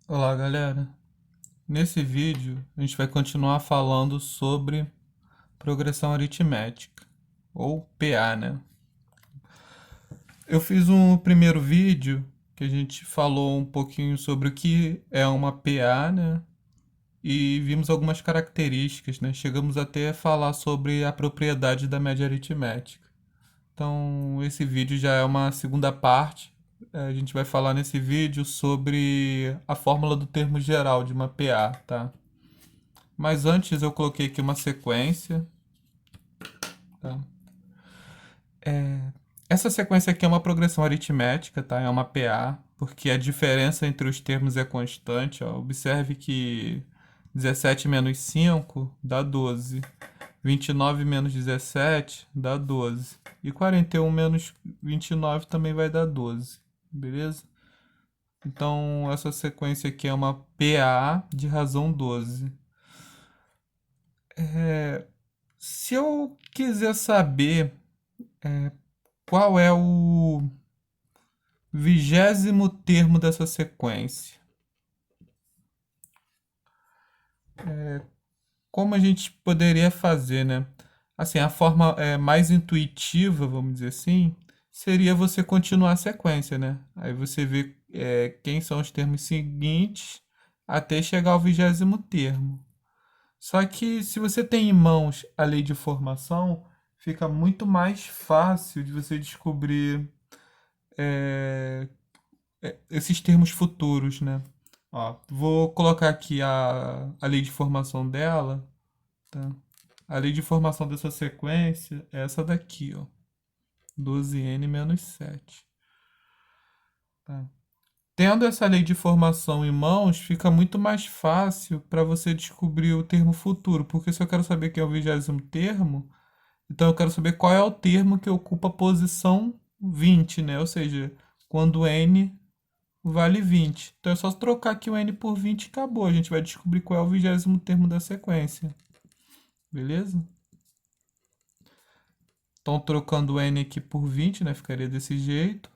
Olá, galera. Nesse vídeo, a gente vai continuar falando sobre progressão aritmética, ou PA, né? Eu fiz um primeiro vídeo que a gente falou um pouquinho sobre o que é uma PA, né? E vimos algumas características, né? Chegamos até a falar sobre a propriedade da média aritmética. Então, esse vídeo já é uma segunda parte. A gente vai falar nesse vídeo sobre a fórmula do termo geral de uma PA, tá? Mas antes eu coloquei aqui uma sequência, tá? Essa sequência aqui é uma progressão aritmética, tá? É uma PA, porque a diferença entre os termos é constante, ó. Observe que 17 menos 5 dá 12. 29 menos 17 dá 12. E 41 menos 29 também vai dar 12. Beleza? Então, essa sequência aqui é uma PA de razão 12. Se eu quiser saber qual é o 20º termo dessa sequência, como a gente poderia fazer, né? Assim, a forma mais intuitiva, vamos dizer assim, seria você continuar a sequência, né? Aí você vê quem são os termos seguintes até chegar ao 20º termo. Só que se você tem em mãos a lei de formação, fica muito mais fácil de você descobrir é, esses termos futuros, né? Ó, vou colocar aqui a lei de formação dela, tá? A lei de formação dessa sequência é essa daqui, ó. 12n menos 7. Tá? Tendo essa lei de formação em mãos, fica muito mais fácil para você descobrir o termo futuro, porque se eu quero saber quem é o 20º termo, então eu quero saber qual é o termo que ocupa a posição 20, né? Ou seja, quando n vale 20. Então é só trocar aqui o n por 20 e acabou. A gente vai descobrir qual é o 20º termo da sequência. Beleza? Então trocando o n aqui por 20, né? Ficaria desse jeito.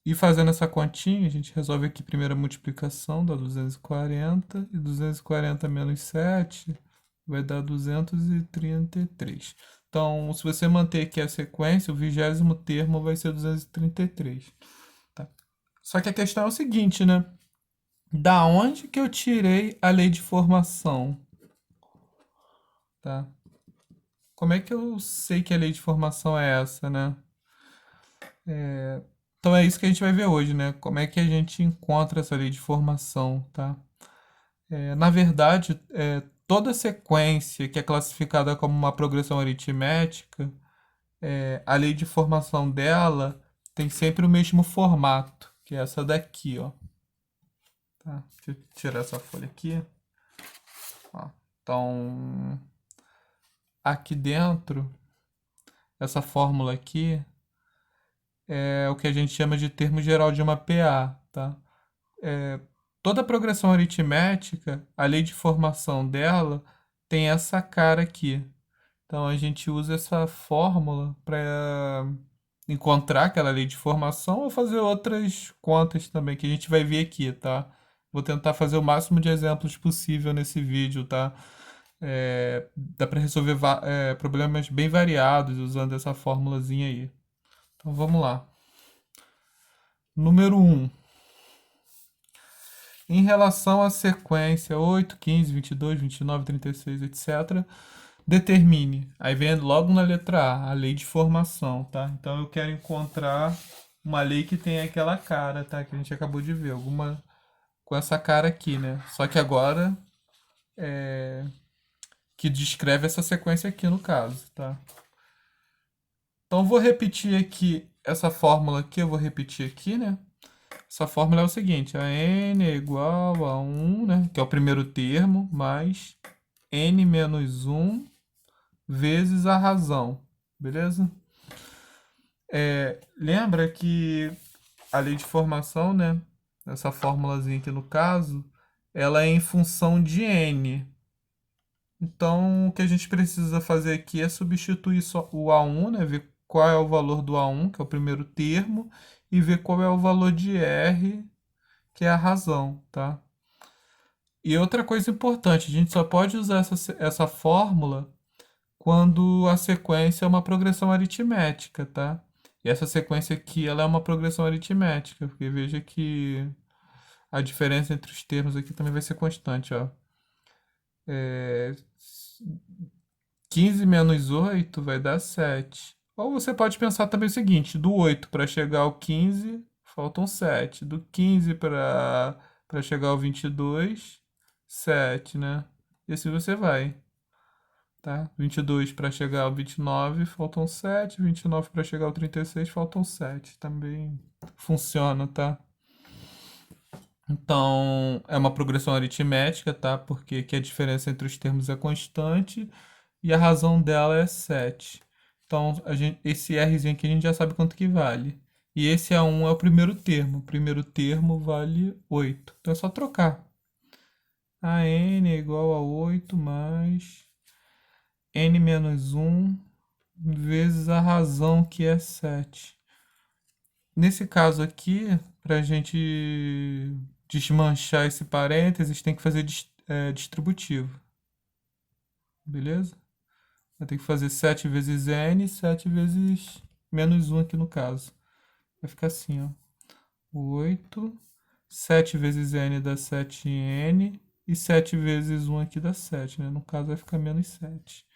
E fazendo essa continha, a gente resolve aqui primeiro a multiplicação, dá 240. E 240 menos 7 vai dar 233. Então, se você manter aqui a sequência, o 20º termo vai ser 233. Tá? Só que a questão é o seguinte, né? Da onde que eu tirei a lei de formação? Tá? Como é que eu sei que a lei de formação é essa, né? Então é isso que a gente vai ver hoje, né? Como é que a gente encontra essa lei de formação, tá? Na verdade, toda sequência que é classificada como uma progressão aritmética, a lei de formação dela tem sempre o mesmo formato, que é essa daqui, ó. Tá? Deixa eu tirar essa folha aqui. Ó. Então, aqui dentro, essa fórmula aqui é o que a gente chama de termo geral de uma PA, tá? Toda progressão aritmética, a lei de formação dela tem essa cara aqui. Então a gente usa essa fórmula para encontrar aquela lei de formação ou fazer outras contas também que a gente vai ver aqui, tá? Vou tentar fazer o máximo de exemplos possível nesse vídeo, tá? Dá para resolver problemas bem variados usando essa fórmulazinha aí. Então vamos lá. Número um. Em relação à sequência 8, 15, 22, 29, 36, etc., determine. Aí vem logo na letra A lei de formação, tá? Então eu quero encontrar uma lei que tem aquela cara, tá? Que a gente acabou de ver. Alguma com essa cara aqui, né? Só que agora que descreve essa sequência aqui no caso, tá? Então eu vou repetir aqui essa fórmula aqui, eu vou repetir aqui, né? Essa fórmula é o seguinte, a n é igual a 1, né, que é o primeiro termo, mais n menos 1 vezes a razão, beleza? Lembra que a lei de formação, né, essa fórmulazinha aqui no caso, ela é em função de n. Então, o que a gente precisa fazer aqui é substituir só o A1, né, ver qual é o valor do A1, que é o primeiro termo, e ver qual é o valor de R, que é a razão, tá? E outra coisa importante, a gente só pode usar essa fórmula quando a sequência é uma progressão aritmética, tá? E essa sequência aqui, ela é uma progressão aritmética, porque veja que a diferença entre os termos aqui também vai ser constante, ó. É, 15 menos 8 vai dar 7. Ou você pode pensar também o seguinte, do 8 para chegar ao 15, faltam 7. Do 15 para chegar ao 22, 7, né? E assim você vai, tá? 22 para chegar ao 29, faltam 7. 29 para chegar ao 36, faltam 7. Também funciona, tá? Então, é uma progressão aritmética, tá? Porque aqui a diferença entre os termos é constante e a razão dela é 7. Então, esse Rzinho aqui a gente já sabe quanto que vale. E esse A1 é o primeiro termo. O primeiro termo vale 8. Então é só trocar. A n é igual a 8 mais n menos 1 vezes a razão que é 7. Nesse caso aqui, para a gente desmanchar esse parênteses, tem que fazer distributivo. Beleza? Vai ter que fazer 7 vezes n, 7 vezes menos 1 aqui no caso. Vai ficar assim, ó. 8, 7 vezes n dá 7n, e 7 vezes 1 aqui dá 7, né? No caso vai ficar menos 7.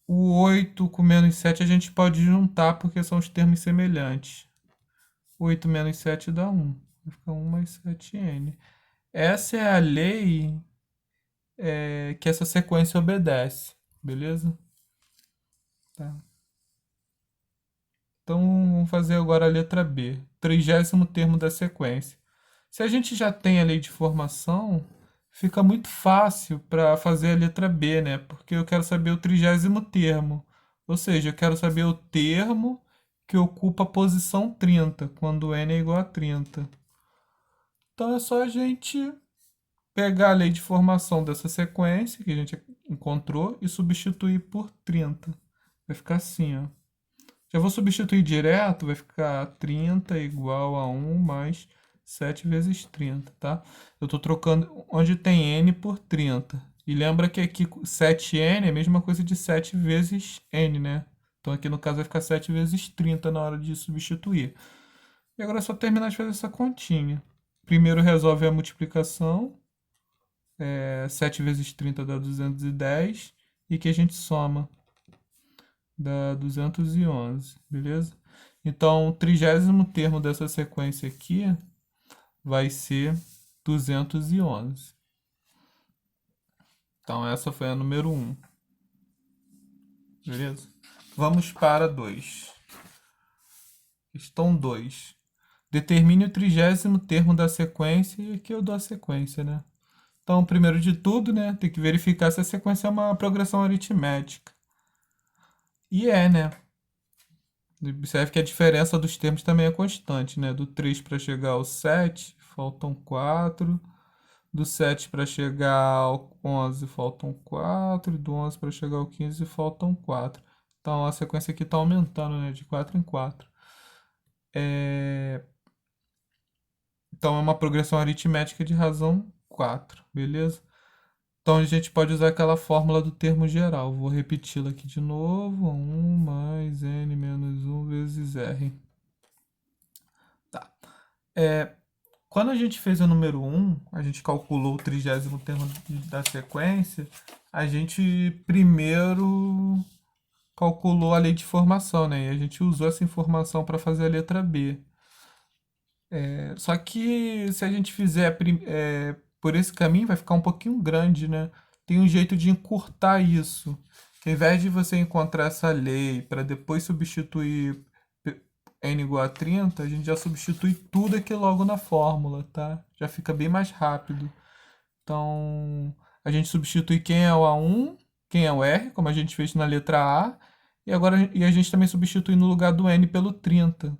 O 8 com menos 7 a gente pode juntar porque são os termos semelhantes. 8 menos 7 dá 1. Vai ficar 1 mais 7n. Essa é a lei que essa sequência obedece. Beleza? Tá. Então vamos fazer agora a letra B. 30º termo da sequência. Se a gente já tem a lei de formação, fica muito fácil para fazer a letra B, né? Porque eu quero saber o 30º termo. Ou seja, eu quero saber o termo que ocupa a posição 30, quando n é igual a 30. Então é só a gente pegar a lei de formação dessa sequência que a gente encontrou e substituir por 30. Vai ficar assim, ó. Já vou substituir direto, vai ficar 30 igual a 1 mais 7 vezes 30, tá? Eu estou trocando onde tem n por 30. E lembra que aqui 7n é a mesma coisa de 7 vezes n, né? Então aqui no caso vai ficar 7 vezes 30 na hora de substituir. E agora é só terminar de fazer essa continha. Primeiro resolve a multiplicação. 7 vezes 30 dá 210. E que a gente soma. Dá 211, beleza? Então, o 30º termo dessa sequência aqui vai ser 211. Então, essa foi a número 1. Beleza? Vamos para 2. Questão 2. Determine o 30º termo da sequência, e aqui eu dou a sequência, né? Então, primeiro de tudo, né, tem que verificar se a sequência é uma progressão aritmética. E né? Observe que a diferença dos termos também é constante, né? Do 3 para chegar ao 7, faltam 4. Do 7 para chegar ao 11, faltam 4. E do 11 para chegar ao 15, faltam 4. Então, a sequência aqui está aumentando, né? De 4 em 4. Então, é uma progressão aritmética de razão 4, beleza? Então, a gente pode usar aquela fórmula do termo geral. Vou repeti-la aqui de novo. 1 mais n menos 1 vezes r. Tá. Quando a gente fez o número 1, a gente calculou o 30º termo da sequência, a gente primeiro calculou a lei de formação, né? E a gente usou essa informação para fazer a letra B. Só que se a gente fizer por esse caminho, vai ficar um pouquinho grande, né? Tem um jeito de encurtar isso. Que ao invés de você encontrar essa lei para depois substituir n igual a 30, a gente já substitui tudo aqui logo na fórmula, tá? Já fica bem mais rápido. Então, a gente substitui quem é o A1, quem é o R, como a gente fez na letra A, e agora a gente também substitui no lugar do n pelo 30,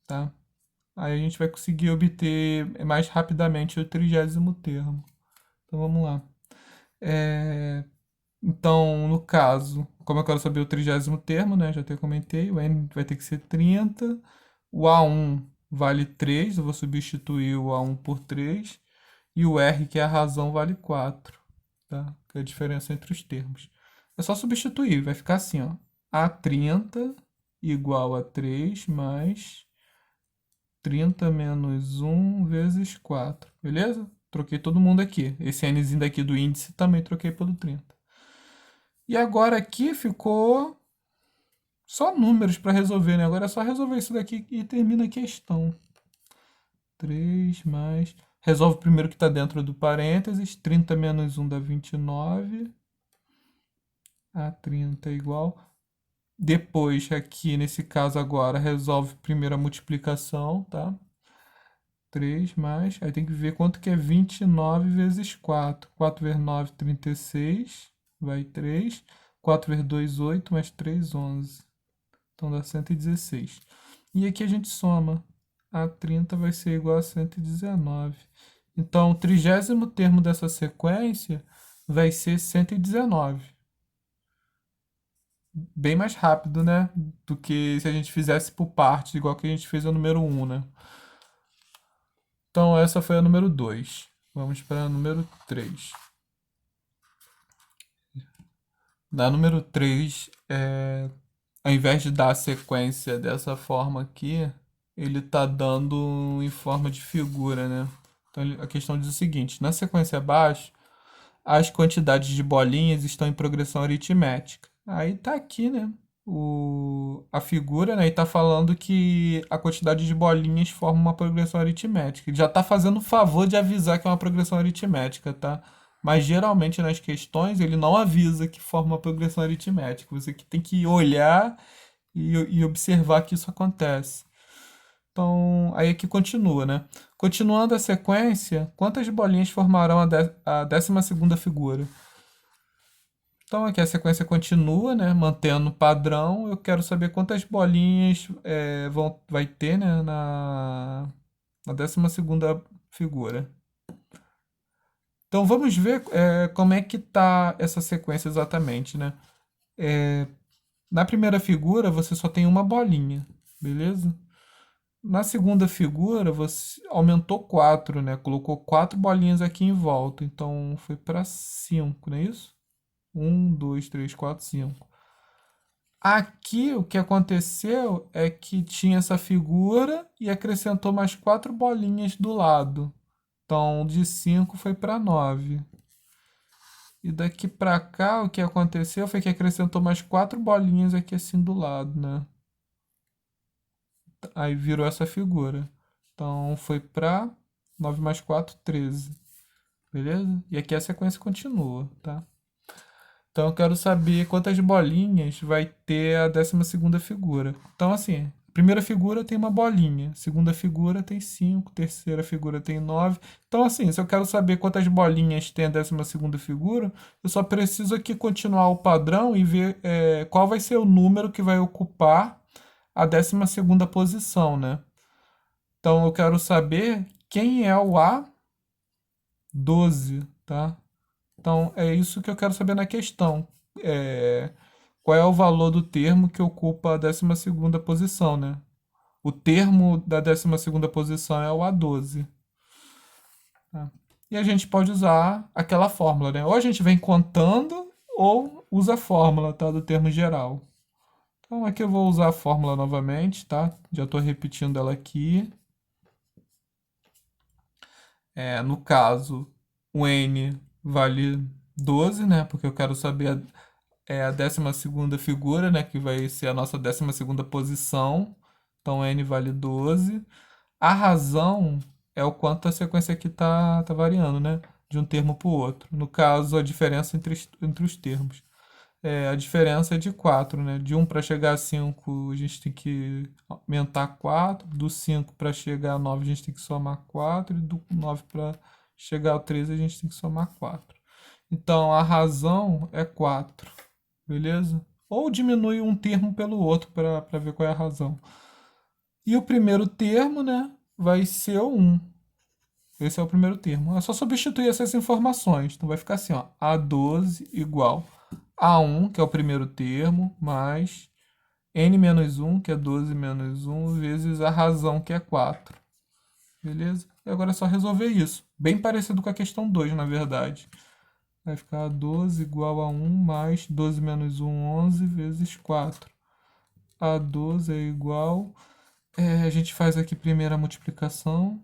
tá? Aí a gente vai conseguir obter mais rapidamente o 30º termo. Então vamos lá. Então, no caso, como eu quero saber o 30º termo, né? Já até comentei, o n vai ter que ser 30. O A1 vale 3, eu vou substituir o A1 por 3, e o R, que é a razão, vale 4, tá? Que é a diferença entre os termos. É só substituir, vai ficar assim, ó. A30 igual a 3 mais 30 menos 1 vezes 4, beleza? Troquei todo mundo aqui. Esse nzinho daqui do índice também troquei pelo 30. E agora aqui ficou só números para resolver, né? Agora é só resolver isso daqui e termina a questão. 3 mais... Resolve primeiro o que está dentro do parênteses. 30 menos 1 dá 29. A 30 é igual. Depois, aqui nesse caso agora, resolve primeiro a multiplicação, tá? 3 mais... Aí tem que ver quanto que é 29 vezes 4. 4 vezes 9, 36. Vai 3. 4 vezes 2, 8. Mais 3, 11. Então dá 116. E aqui a gente soma. A 30 vai ser igual a 119. Então, o 30º termo dessa sequência vai ser 119. Bem mais rápido, né? Do que se a gente fizesse por partes, igual que a gente fez a número 1, né? Então, essa foi a número 2. Vamos para a número 3. Na número 3, ao invés de dar a sequência dessa forma aqui, ele está dando em forma de figura, né? Então a questão diz o seguinte: na sequência abaixo, as quantidades de bolinhas estão em progressão aritmética. Aí tá aqui, né? A figura, né? E tá falando que a quantidade de bolinhas forma uma progressão aritmética. Ele já tá fazendo o favor de avisar que é uma progressão aritmética, tá? Mas geralmente nas questões ele não avisa que forma uma progressão aritmética. Você que tem que olhar e observar que isso acontece. Então, aí aqui continua, né? Continuando a sequência, quantas bolinhas formarão a 12ª figura? Então, aqui a sequência continua, né? Mantendo o padrão. Eu quero saber quantas bolinhas vai ter, né? Na 12ª figura. Então, vamos ver como é que tá essa sequência exatamente, né? Na primeira figura, você só tem uma bolinha, beleza? Na segunda figura, você aumentou 4, né? Colocou 4 bolinhas aqui em volta. Então, foi para 5, não é isso? 1, 2, 3, 4, 5. Aqui, o que aconteceu é que tinha essa figura e acrescentou mais 4 bolinhas do lado. Então, de 5 foi para 9. E daqui para cá, o que aconteceu foi que acrescentou mais 4 bolinhas aqui assim do lado, né? Aí virou essa figura. Então foi para 9 mais 4, 13. Beleza? E aqui a sequência continua, tá? Então eu quero saber quantas bolinhas vai ter a 12ª figura. Então assim, a primeira figura tem uma bolinha, segunda figura tem 5, terceira figura tem 9. Então assim, se eu quero saber quantas bolinhas tem a 12ª figura, eu só preciso aqui continuar o padrão e ver qual vai ser o número que vai ocupar a 12ª posição, né? Então eu quero saber quem é o A12, tá? Então é isso que eu quero saber na questão. Qual é o valor do termo que ocupa a 12ª posição, né? O termo da 12ª posição é o A12. Tá? E a gente pode usar aquela fórmula, né? Ou a gente vem contando ou usa a fórmula, tá? Do termo geral. Então aqui eu vou usar a fórmula novamente, tá? Já estou repetindo ela aqui. No caso, o N vale 12, né? Porque eu quero saber a 12ª figura, né? Que vai ser a nossa 12ª posição. Então, N vale 12. A razão é o quanto a sequência aqui tá variando, né? De um termo para o outro. No caso, a diferença entre os termos. A diferença é de 4, né? De 1 para chegar a 5, a gente tem que aumentar 4. Do 5 para chegar a 9, a gente tem que somar 4. E do 9 para chegar ao 13, a gente tem que somar 4. Então, a razão é 4, beleza? Ou diminui um termo pelo outro para ver qual é a razão. E o primeiro termo, né, vai ser o 1. Esse é o primeiro termo. É só substituir essas informações. Então, vai ficar assim, ó, A12 igual A1, que é o primeiro termo, mais n menos 1, que é 12 menos 1, vezes a razão, que é 4. Beleza? E agora é só resolver isso. Bem parecido com a questão 2, na verdade. Vai ficar 12 igual a 1 mais 12 menos 1, 11 vezes 4. A 12 é igual... a gente faz aqui primeiro a multiplicação.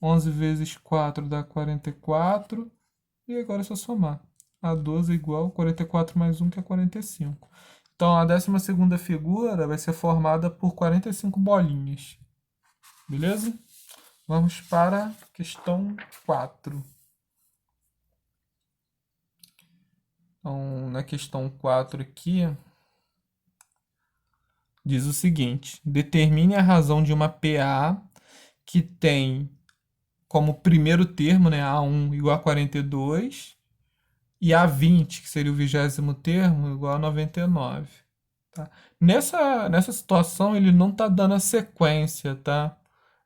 11 vezes 4 dá 44. E agora é só somar. A 12 é igual a 44 mais 1, que é 45. Então, a 12ª figura vai ser formada por 45 bolinhas. Beleza? Vamos para a questão 4. Então, na questão 4 aqui, diz o seguinte: determine a razão de uma PA que tem como primeiro termo, né, A1 igual a 42, e A20, que seria o 20º termo, igual a 99. Tá? Nessa situação, ele não está dando a sequência, tá?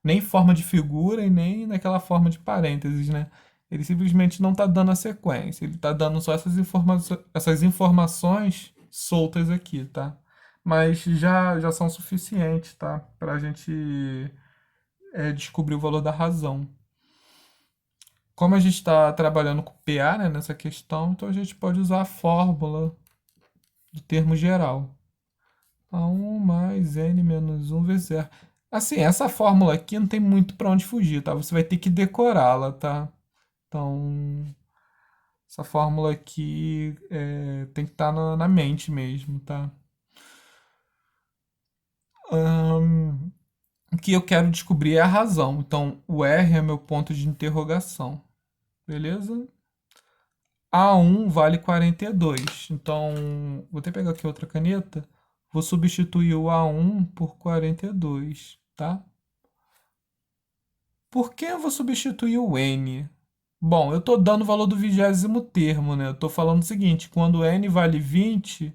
Nem forma de figura e nem naquela forma de parênteses, né? Ele simplesmente não está dando a sequência. Ele está dando só essas informações soltas aqui, tá? Mas já são suficientes, tá? Para a gente descobrir o valor da razão. Como a gente está trabalhando com PA, né, nessa questão, então a gente pode usar a fórmula do termo geral. A1 mais n menos 1 vezes R. Assim, essa fórmula aqui não tem muito para onde fugir, tá? Você vai ter que decorá-la, tá? Então, essa fórmula aqui tem que estar na mente mesmo, tá? O que eu quero descobrir é a razão. Então, o R é meu ponto de interrogação. Beleza? A1 vale 42. Então, vou até pegar aqui outra caneta. Vou substituir o A1 por 42, tá? Por que eu vou substituir o N? Bom, eu estou dando o valor do 20º termo, né? Eu estou falando o seguinte, quando N vale 20,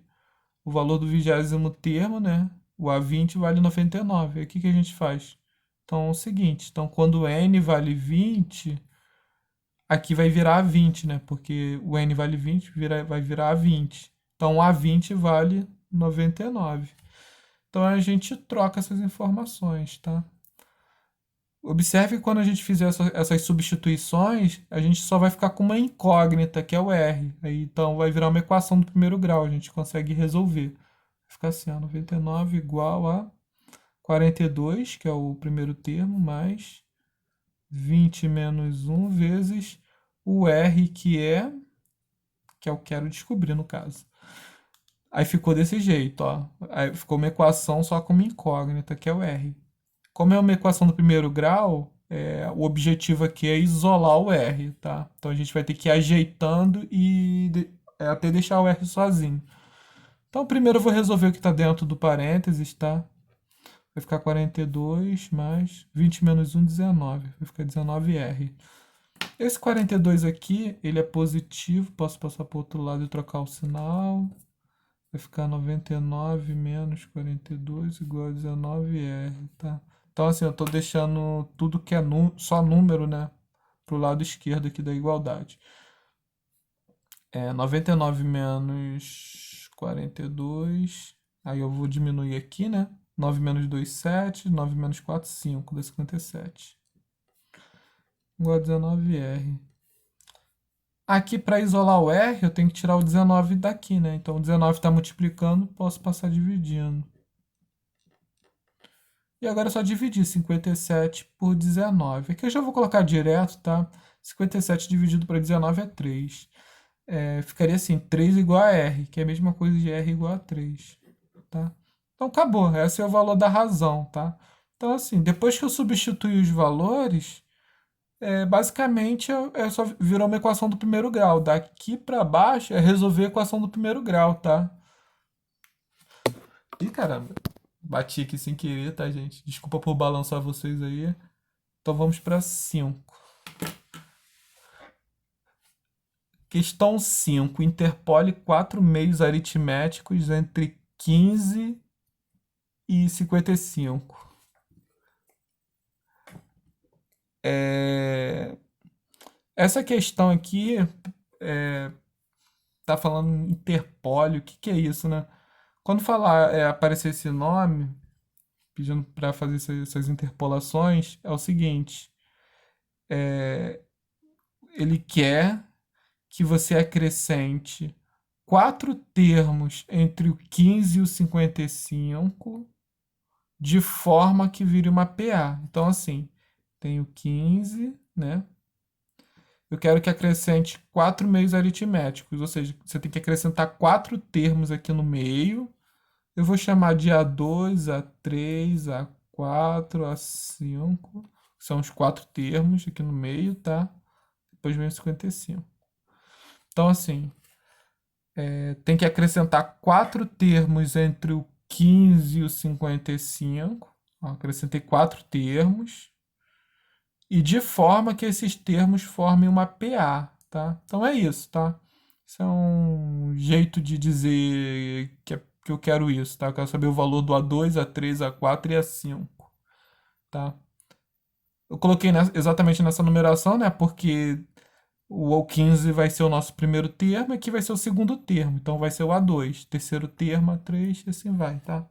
o valor do 20º termo, né? O A20 vale 99. Aí o que que a gente faz? Então é o seguinte, então quando N vale 20, aqui vai virar A20, né? Porque o N vale 20, vai virar A20. Então A20 vale 99. Então a gente troca essas informações, tá? Observe que quando a gente fizer essas substituições, a gente só vai ficar com uma incógnita, que é o R. Aí, então vai virar uma equação do primeiro grau, a gente consegue resolver. Vai ficar assim, ó, 99 igual a 42, que é o primeiro termo, mais 20 menos 1 vezes o R, que é o que quero descobrir no caso. Aí ficou desse jeito, ó. Aí ficou uma equação só com uma incógnita, que é o R. Como é uma equação do primeiro grau, o objetivo aqui é isolar o R, tá? Então a gente vai ter que ir ajeitando até deixar o R sozinho. Então primeiro eu vou resolver o que está dentro do parênteses, tá? Vai ficar 42 mais 20 menos 1, 19. Vai ficar 19R. Esse 42 aqui, ele é positivo. Posso passar para o outro lado e trocar o sinal. Vai ficar 99 menos 42 igual a 19R, tá? Então, assim, eu estou deixando tudo que é só número, né? Pro lado esquerdo aqui da igualdade. 99 menos 42. Aí eu vou diminuir aqui, né? 9 menos 2, 7. 9 menos 4, 5. Dá 57. Igual a 19R. Aqui, para isolar o R, eu tenho que tirar o 19 daqui, né? Então, o 19 está multiplicando, posso passar dividindo. E agora é só dividir 57 por 19. Aqui eu já vou colocar direto, tá? 57 dividido para 19 é 3. Ficaria assim, 3 igual a R, que é a mesma coisa de R igual a 3, tá? Então, acabou. Esse é o valor da razão, tá? Então, assim, depois que eu substituir os valores, basicamente só virou uma equação do primeiro grau. Daqui para baixo é resolver a equação do primeiro grau, tá? Ih, caramba. Bati aqui sem querer, tá, gente? Desculpa por balançar vocês aí. Então vamos para 5. Questão 5. Interpole 4 meios aritméticos entre 15 e 55. Essa questão aqui tá falando interpole. O que que é isso, né? quando falar, aparecer esse nome, pedindo para fazer essas interpolações, é o seguinte: ele quer que você acrescente quatro termos entre o 15 e o 55 de forma que vire uma PA. Então, assim, tem o 15, né? Eu quero que acrescente quatro meios aritméticos, ou seja, você tem que acrescentar quatro termos aqui no meio. Eu vou chamar de A2, A3, A4, A5. São os quatro termos aqui no meio, tá? Depois vem o 55. Então, assim, tem que acrescentar quatro termos entre o 15 e o 55. Ó, acrescentei quatro termos. E de forma que esses termos formem uma PA, tá? Então é isso, tá? Isso é um jeito de dizer que eu quero isso, tá? Eu quero saber o valor do A2, A3, A4 e A5, tá? Eu coloquei exatamente nessa numeração, né? Porque o 15 vai ser o nosso primeiro termo e aqui vai ser o segundo termo. Então vai ser o A2, terceiro termo, A3 e assim vai, tá?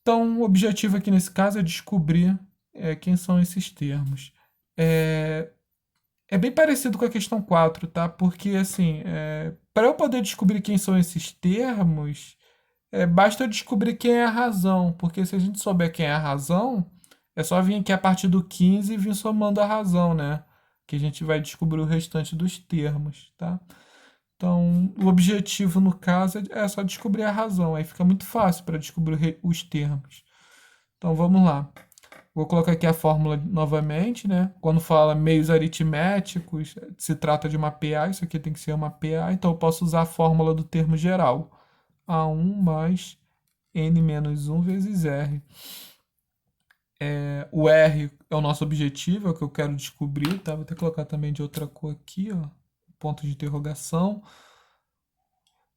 Então o objetivo aqui nesse caso é descobrir quem são esses termos. É, É bem parecido com a questão 4, tá? Porque, assim, para eu poder descobrir quem são esses termos, basta eu descobrir quem é a razão. Porque se a gente souber quem é a razão, é só vir aqui a partir do 15 e vir somando a razão, né? Que a gente vai descobrir o restante dos termos, tá? Então, o objetivo, no caso, é só descobrir a razão. Aí fica muito fácil para descobrir os termos. Então, vamos lá. Vou colocar aqui a fórmula novamente, né? Quando fala meios aritméticos, se trata de uma PA, isso aqui tem que ser uma PA, então eu posso usar a fórmula do termo geral. A1 mais n menos 1 vezes R. O R é o nosso objetivo, é o que eu quero descobrir, tá? Vou até colocar também de outra cor aqui, ó. Ponto de interrogação.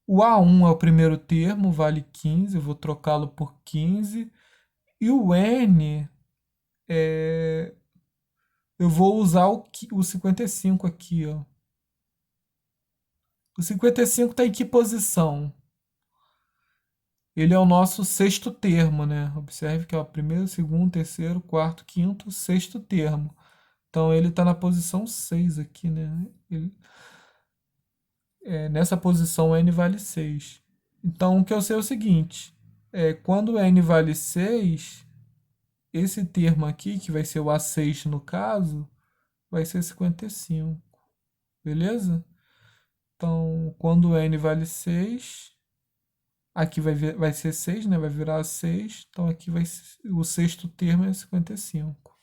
O A1 é o primeiro termo, vale 15, eu vou trocá-lo por 15. E o N eu vou usar o 55 aqui, ó. O 55 está em que posição? Ele é o nosso sexto termo, né? Observe que é o primeiro, segundo, terceiro, quarto, quinto, sexto termo. Então ele está na posição 6 aqui, né? Nessa posição n vale 6. Então o que eu sei é o seguinte: quando n vale 6, esse termo aqui, que vai ser o A6 no caso, vai ser 55. Beleza? Então, quando n vale 6, aqui vai ser 6, né? Vai virar 6. Então, aqui o sexto termo é 55.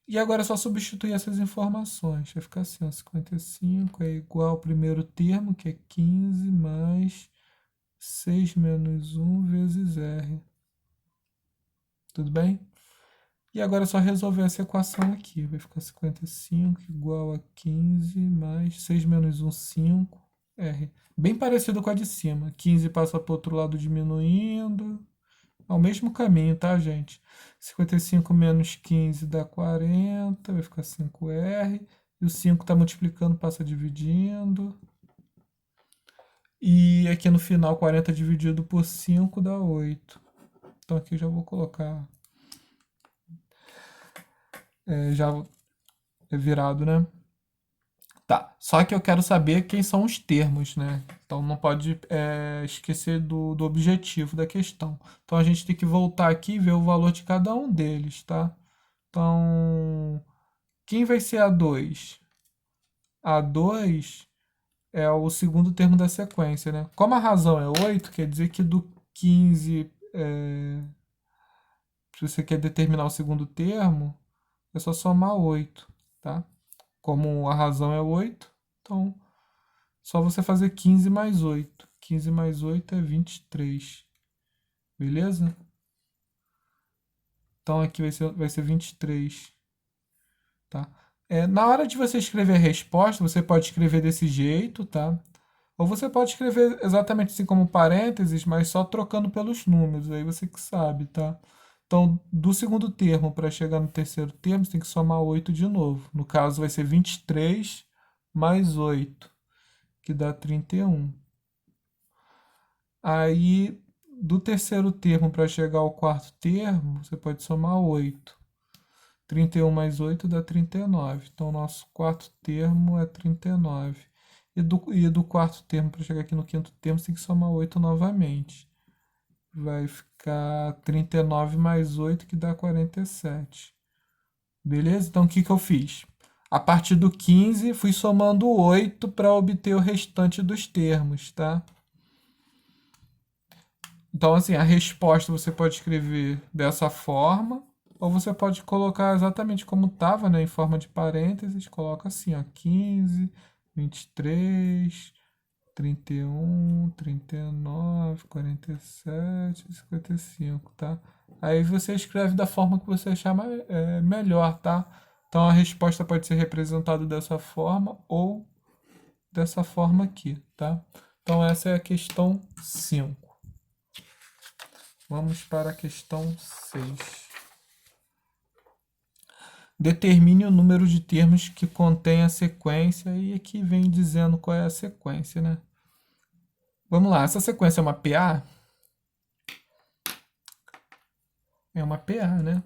E agora é só substituir essas informações. Vai ficar assim, ó, 55 é igual ao primeiro termo, que é 15, mais 6 menos 1 vezes R. Tudo bem? E agora é só resolver essa equação aqui. Vai ficar 55 igual a 15 mais 6 menos 1, 5, R. Bem parecido com a de cima. 15 passa para o outro lado diminuindo. É o mesmo caminho, tá, gente? 55 menos 15 dá 40, vai ficar 5R. E o 5 está multiplicando, passa dividindo. E aqui no final, 40 dividido por 5 dá 8. Então aqui eu já vou colocar. Já é virado, né? Tá, só que eu quero saber quem são os termos, né? Então não pode esquecer do objetivo da questão. Então a gente tem que voltar aqui e ver o valor de cada um deles, tá? Então, quem vai ser A2? A2 é o segundo termo da sequência, né? Como a razão é 8, quer dizer que do 15, se você quer determinar o segundo termo, é só somar 8, tá? Como a razão é 8, então só você fazer 15 mais 8. 15 mais 8 é 23. Beleza? Então aqui vai ser 23. Tá? Na hora de você escrever a resposta, você pode escrever desse jeito, tá? Ou você pode escrever exatamente assim como parênteses, mas só trocando pelos números. Aí você que sabe, tá? Então, do segundo termo para chegar no terceiro termo, você tem que somar 8 de novo. No caso, vai ser 23 mais 8, que dá 31. Aí, do terceiro termo para chegar ao quarto termo, você pode somar 8. 31 mais 8 dá 39. Então, nosso quarto termo é 39. E do quarto termo para chegar aqui no quinto termo, você tem que somar 8 novamente. Vai ficar 39 mais 8, que dá 47. Beleza? Então, o que eu fiz? A partir do 15, fui somando 8 para obter o restante dos termos, tá? Então, assim, a resposta você pode escrever dessa forma, ou você pode colocar exatamente como estava, né, em forma de parênteses. Coloca assim, ó, 15, 23, 31, 39, 47, 55, tá? Aí você escreve da forma que você achar melhor, tá? Então a resposta pode ser representada dessa forma ou dessa forma aqui, tá? Então essa é a questão 5. Vamos para a questão 6. Determine o número de termos que contém a sequência, e aqui vem dizendo qual é a sequência, né? Vamos lá, essa sequência é uma PA? É uma PA, né?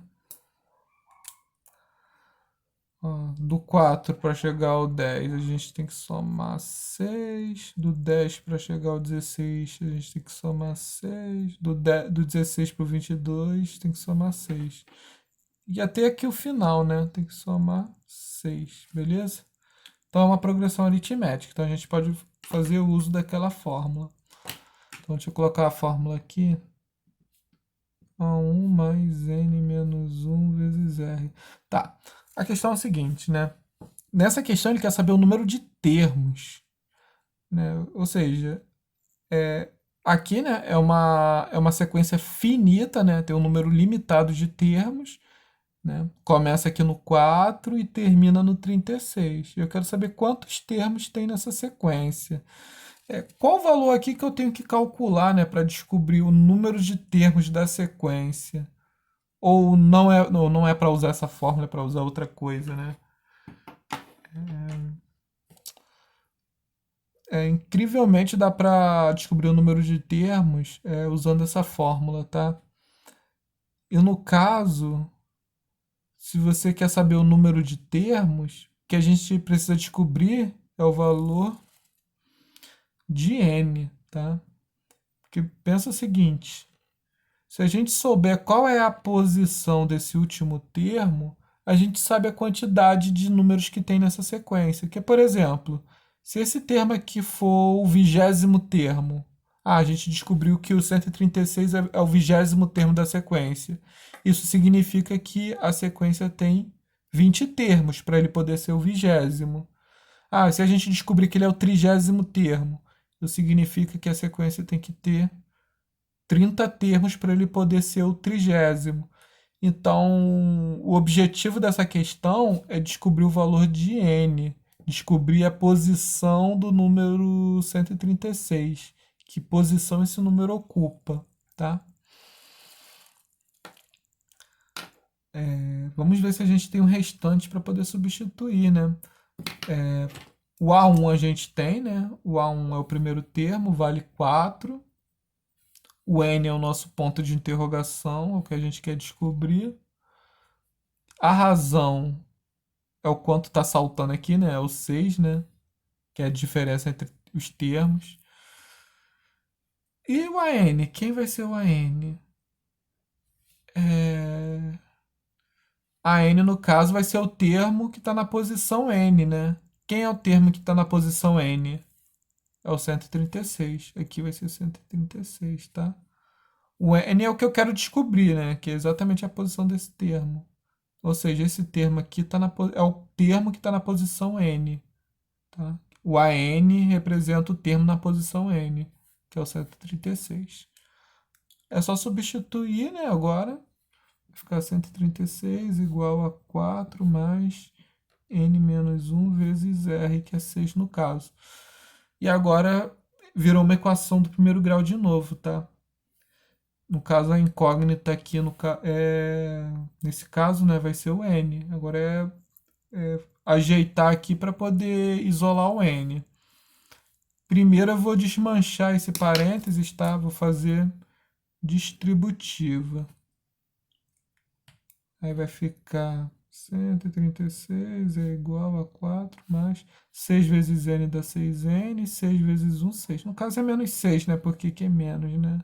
Ó, do 4 para chegar ao 10, a gente tem que somar 6. Do 10 para chegar ao 16, a gente tem que somar 6. Do 16 para o 22, tem que somar 6. E até aqui o final, né? Tem que somar 6, beleza? Então é uma progressão aritmética. Então a gente pode fazer o uso daquela fórmula. Então deixa eu colocar a fórmula aqui. A1 mais n menos 1 vezes r. Tá. A questão é a seguinte, né? Nessa questão ele quer saber o número de termos, né? Ou seja, aqui, né, é uma sequência finita, né? Tem um número limitado de termos, né? Começa aqui no 4 e termina no 36. Eu quero saber quantos termos tem nessa sequência. Qual o valor aqui que eu tenho que calcular, né, para descobrir o número de termos da sequência? Ou não é para usar essa fórmula, é para usar outra coisa, né? Incrivelmente dá para descobrir o número de termos usando essa fórmula, tá? E no caso, se você quer saber o número de termos, o que a gente precisa descobrir é o valor de n, tá? Porque pensa o seguinte, se a gente souber qual é a posição desse último termo, a gente sabe a quantidade de números que tem nessa sequência. Que, por exemplo, se esse termo aqui for o 20º termo, a gente descobriu que o 136 é o 20º termo da sequência. Isso significa que a sequência tem 20 termos para ele poder ser o 20º. Se a gente descobrir que ele é o 30º termo, isso significa que a sequência tem que ter 30 termos para ele poder ser o 30º. Então, o objetivo dessa questão é descobrir o valor de n, descobrir a posição do número 136, que posição esse número ocupa, tá? Vamos ver se a gente tem um restante para poder substituir, né? O A1 a gente tem, né? O A1 é o primeiro termo, vale 4. O N é o nosso ponto de interrogação, é o que a gente quer descobrir. A razão é o quanto está saltando aqui, né? É o 6, né? Que é a diferença entre os termos. E o AN? Quem vai ser o AN? A N, no caso, vai ser o termo que está na posição N, né? Quem é o termo que está na posição N? É o 136. Aqui vai ser 136, tá? O N é o que eu quero descobrir, né? Que é exatamente a posição desse termo. Ou seja, esse termo aqui é o termo que está na posição N. Tá? O AN representa o termo na posição N, que é o 136. É só substituir, né, agora. Vai ficar 136 igual a 4 mais n menos 1 vezes r, que é 6 no caso. E agora virou uma equação do primeiro grau de novo, tá? No caso, a incógnita aqui, nesse caso, né, vai ser o n. Agora é ajeitar aqui para poder isolar o n. Primeiro eu vou desmanchar esse parênteses, tá? Vou fazer distributiva. Aí vai ficar 136 é igual a 4 mais 6 vezes n dá 6n, 6 vezes 1, 6. No caso é menos 6, né? Porque que é menos, né?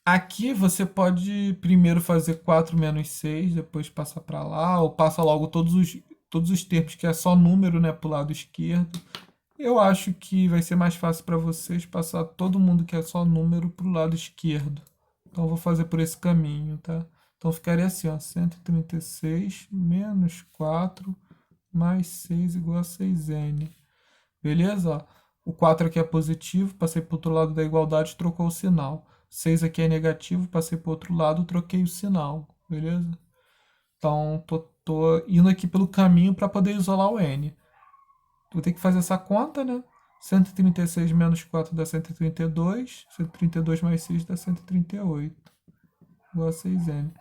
Aqui você pode primeiro fazer 4 menos 6, depois passar para lá, ou passa logo todos os termos, que é só número, né, para o lado esquerdo. Eu acho que vai ser mais fácil para vocês passar todo mundo que é só número para o lado esquerdo. Então eu vou fazer por esse caminho, tá? Então ficaria assim, ó, 136 menos 4 mais 6 igual a 6n. Beleza? Ó, o 4 aqui é positivo, passei para o outro lado da igualdade, trocou o sinal. 6 aqui é negativo, passei para o outro lado, troquei o sinal. Beleza? Então, tô indo aqui pelo caminho para poder isolar o n. Vou ter que fazer essa conta, né? 136 menos 4 dá 132. 132 mais 6 dá 138. Igual a 6n.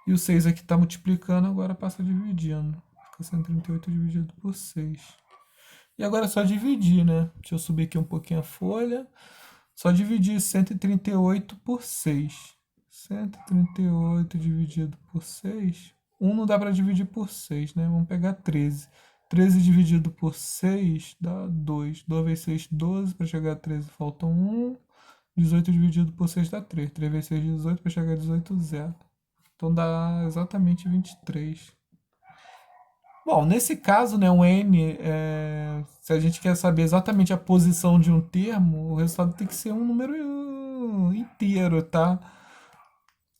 E o 6 aqui está multiplicando, agora passa dividindo. Fica 138 dividido por 6. E agora é só dividir, né? Deixa eu subir aqui um pouquinho a folha. Só dividir 138 por 6. 138 dividido por 6. 1 não dá para dividir por 6, né? Vamos pegar 13. 13 dividido por 6 dá 2. 2 vezes 6, 12. Para chegar a 13 falta 1. 18 dividido por 6 dá 3. 3 vezes 6, 18. Para chegar a 18, 0. Então dá exatamente 23. Bom, nesse caso, né, o n, se a gente quer saber exatamente a posição de um termo, o resultado tem que ser um número inteiro, tá?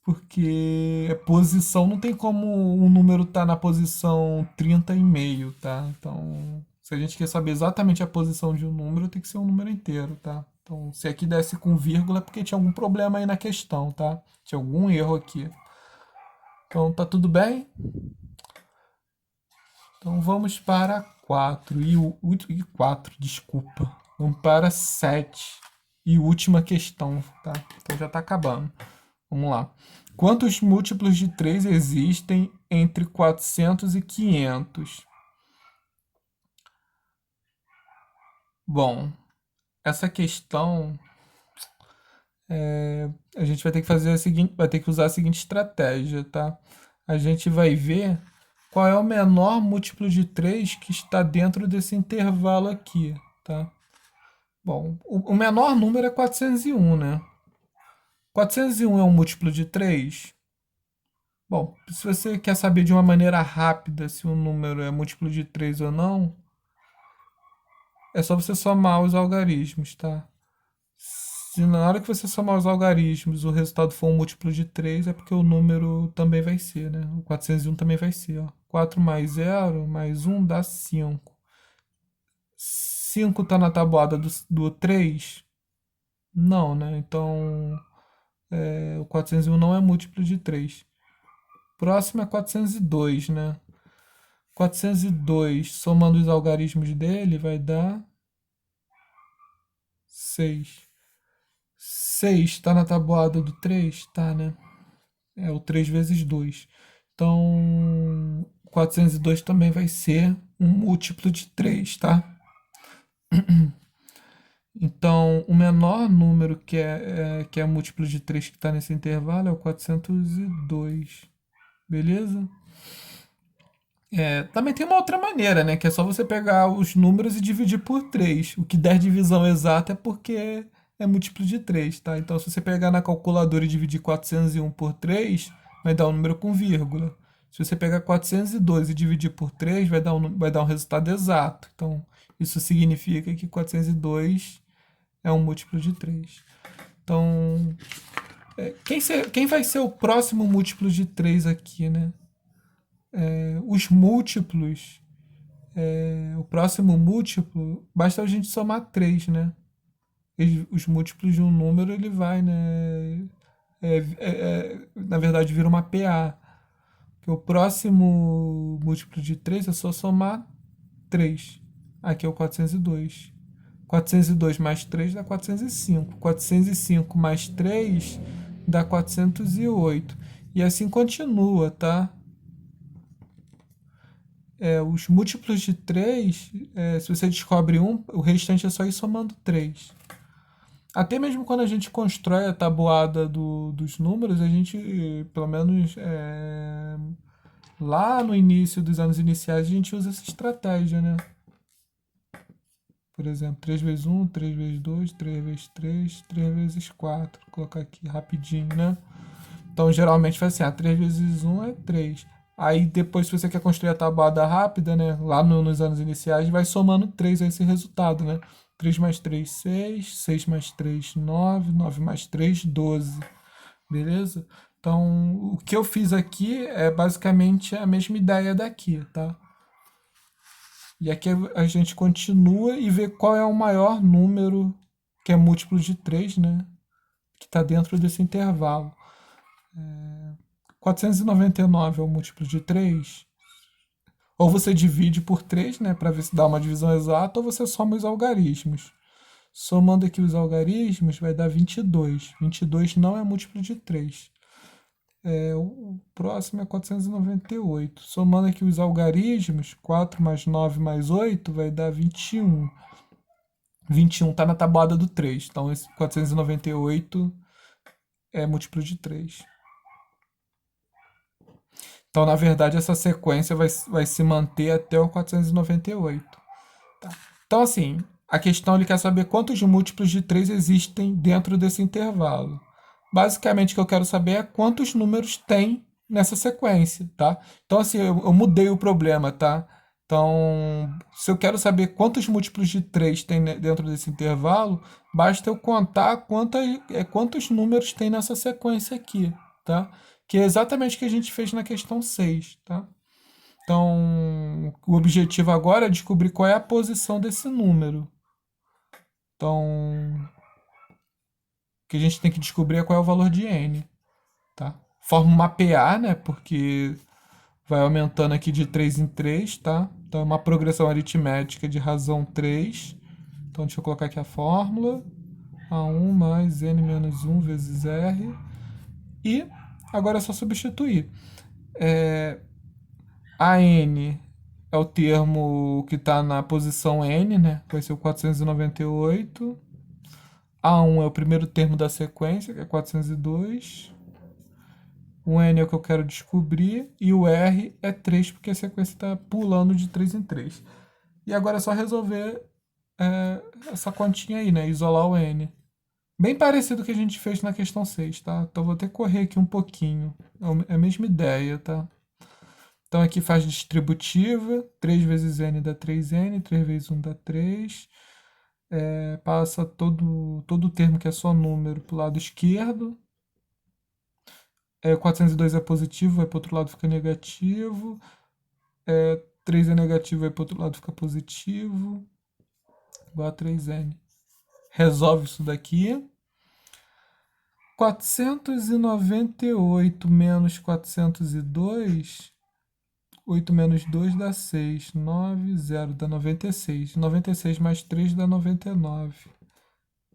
Porque a posição não tem como um número estar na posição 30 e meio, tá? Então, se a gente quer saber exatamente a posição de um número, tem que ser um número inteiro, tá? Então, se aqui desse com vírgula, é porque tinha algum problema aí na questão, tá? Tinha algum erro aqui. Então, tá tudo bem? Então vamos para 4 e 4, desculpa. Vamos para 7 e última questão, tá? Então já está acabando. Vamos lá. Quantos múltiplos de 3 existem entre 400 e 500? Bom, essa questão a gente vai ter que fazer a seguinte, vai ter que usar a seguinte estratégia, tá? A gente vai ver qual é o menor múltiplo de 3 que está dentro desse intervalo aqui, tá? Bom, o menor número é 401, né? 401 é um múltiplo de 3. Bom, se você quer saber de uma maneira rápida se um número é múltiplo de 3 ou não, é só você somar os algarismos, tá? Se na hora que você somar os algarismos o resultado for um múltiplo de 3, é porque o número também vai ser, né? O 401 também vai ser, ó. 4 mais 0 mais 1 dá 5. 5 está na tabuada do 3? Não, né? Então, o 401 não é múltiplo de 3. Próximo é 402, né? 402, somando os algarismos dele, vai dar 6. 6 está na tabuada do 3? Tá, né? É o 3 vezes 2. Então, 402 também vai ser um múltiplo de 3, tá? Então, o menor número que é múltiplo de 3 que está nesse intervalo é o 402. Beleza? Também tem uma outra maneira, né? Que é só você pegar os números e dividir por 3. O que der divisão exata é porque é múltiplo de 3, tá? Então, se você pegar na calculadora e dividir 401 por 3, vai dar um número com vírgula. Se você pegar 402 e dividir por 3, vai dar um resultado exato. Então, isso significa que 402 é um múltiplo de 3. Então, quem vai ser o próximo múltiplo de 3 aqui, né? Os múltiplos, o próximo múltiplo, basta a gente somar 3, né? Os múltiplos de um número, ele vai, né? Na verdade, vira uma PA. Que o próximo múltiplo de 3 é só somar 3. Aqui é o 402. 402 mais 3 dá 405. 405 mais 3 dá 408. E assim continua, tá? os múltiplos de 3, se você descobre um, o restante é só ir somando 3. Até mesmo quando a gente constrói a tabuada dos números, a gente, pelo menos lá no início dos anos iniciais, a gente usa essa estratégia, né? Por exemplo, 3 vezes 1, 3 vezes 2, 3 vezes 3, 3 vezes 4. Vou colocar aqui rapidinho, né? Então, geralmente faz assim, 3 vezes 1 é 3. Aí, depois, se você quer construir a tabuada rápida, né? Lá nos anos iniciais, vai somando 3 a esse resultado, né? 3 mais 3, 6. 6 mais 3, 9. 9 mais 3, 12. Beleza? Então, o que eu fiz aqui é basicamente a mesma ideia daqui, tá? E aqui a gente continua e vê qual é o maior número, que é múltiplo de 3, né? Que está dentro desse intervalo. 499 é o múltiplo de 3. Ou você divide por 3, né? Para ver se dá uma divisão exata, ou você soma os algarismos. Somando aqui os algarismos, vai dar 22. 22 não é múltiplo de 3. O próximo é 498. Somando aqui os algarismos, 4 mais 9 mais 8 vai dar 21. 21 está na tabuada do 3. Então, esse 498 é múltiplo de 3. Então, na verdade, essa sequência vai se manter até o 498. Tá? Então, assim, a questão ele quer saber quantos múltiplos de 3 existem dentro desse intervalo. Basicamente, o que eu quero saber é quantos números tem nessa sequência, tá? Então, assim, eu mudei o problema, tá? Então, se eu quero saber quantos múltiplos de 3 tem dentro desse intervalo, basta eu contar quantos números tem nessa sequência aqui, tá? Que é exatamente o que a gente fez na questão 6, tá? Então, o objetivo agora é descobrir qual é a posição desse número. Então, o que a gente tem que descobrir é qual é o valor de n, tá? Forma uma PA, né? Porque vai aumentando aqui de 3 em 3, tá? Então, é uma progressão aritmética de razão 3. Então, deixa eu colocar aqui a fórmula. A1 mais n menos 1 vezes r. E agora é só substituir. A n é o termo que está na posição n, né? Vai ser o 498. A1 é o primeiro termo da sequência, que é 402. O n é o que eu quero descobrir. E o r é 3, porque a sequência está pulando de 3 em 3. E agora é só resolver essa continha aí, né? Isolar o n. Bem parecido com o que a gente fez na questão 6, tá? Então vou até correr aqui um pouquinho. É a mesma ideia, tá? Então aqui faz distributiva, 3 vezes n dá 3n, 3 vezes 1 dá 3. Passa todo o termo que é só número para o lado esquerdo. 402 é positivo, vai para o outro lado fica negativo. 3 é negativo, vai para o outro lado fica positivo. Igual a 3n. Resolve isso daqui. 498 menos 402... 8 menos 2 dá 6. 9, 0 dá 96. 96 mais 3 dá 99.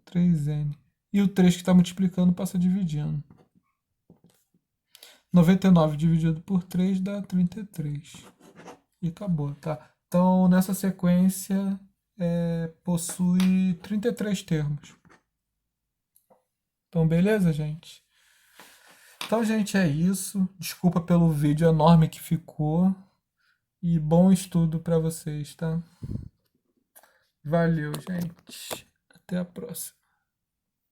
3n. E o 3 que está multiplicando passa dividindo. 99 dividido por 3 dá 33. E acabou, tá? Então, nessa sequência, possui 33 termos. Então, beleza, gente? Então, gente, é isso. Desculpa pelo vídeo enorme que ficou. E bom estudo para vocês, tá? Valeu, gente. Até a próxima.